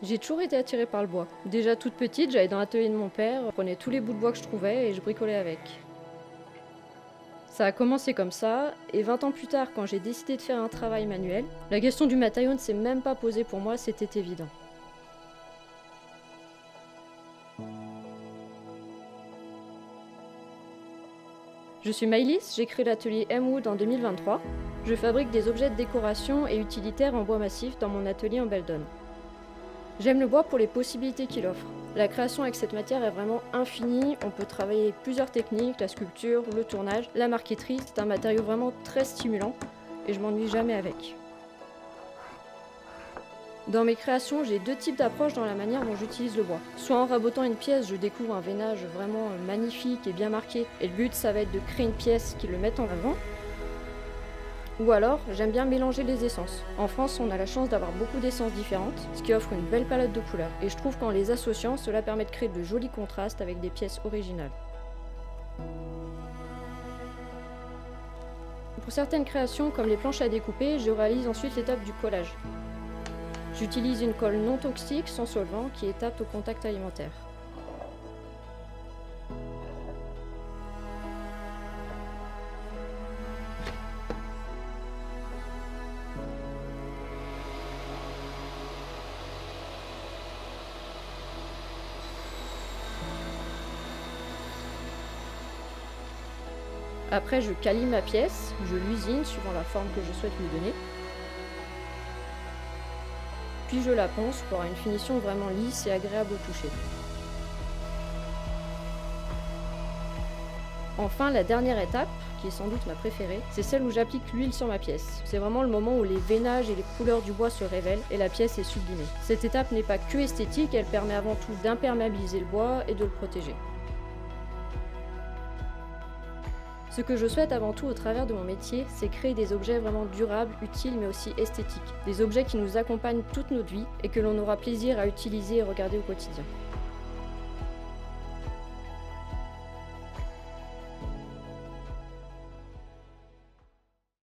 J'ai toujours été attirée par le bois. Déjà toute petite, j'allais dans l'atelier de mon père, je prenais tous les bouts de bois que je trouvais et je bricolais avec. Ça a commencé comme ça, et 20 ans plus tard, quand j'ai décidé de faire un travail manuel, la question du matériau ne s'est même pas posée pour moi, c'était évident. Je suis Maïlis, j'ai créé l'atelier M-Wood en 2023. Je fabrique des objets de décoration et utilitaires en bois massif dans mon atelier en Beldon. J'aime le bois pour les possibilités qu'il offre. La création avec cette matière est vraiment infinie, on peut travailler avec plusieurs techniques, la sculpture, le tournage, la marqueterie, c'est un matériau vraiment très stimulant et je m'ennuie jamais avec. Dans mes créations, j'ai deux types d'approches dans la manière dont j'utilise le bois. Soit en rabotant une pièce, je découvre un veinage vraiment magnifique et bien marqué, et le but ça va être de créer une pièce qui le mette en avant. Ou alors, j'aime bien mélanger les essences. En France, on a la chance d'avoir beaucoup d'essences différentes, ce qui offre une belle palette de couleurs. Et je trouve qu'en les associant, cela permet de créer de jolis contrastes avec des pièces originales. Pour certaines créations, comme les planches à découper, je réalise ensuite l'étape du collage. J'utilise une colle non toxique, sans solvant, qui est apte au contact alimentaire. Après, je qualime ma pièce, je l'usine suivant la forme que je souhaite lui donner. Puis je la ponce pour avoir une finition vraiment lisse et agréable au toucher. Enfin, la dernière étape, qui est sans doute ma préférée, c'est celle où j'applique l'huile sur ma pièce. C'est vraiment le moment où les veinages et les couleurs du bois se révèlent et la pièce est sublimée. Cette étape n'est pas que esthétique, elle permet avant tout d'imperméabiliser le bois et de le protéger. Ce que je souhaite avant tout au travers de mon métier, c'est créer des objets vraiment durables, utiles mais aussi esthétiques. Des objets qui nous accompagnent toute notre vie et que l'on aura plaisir à utiliser et regarder au quotidien.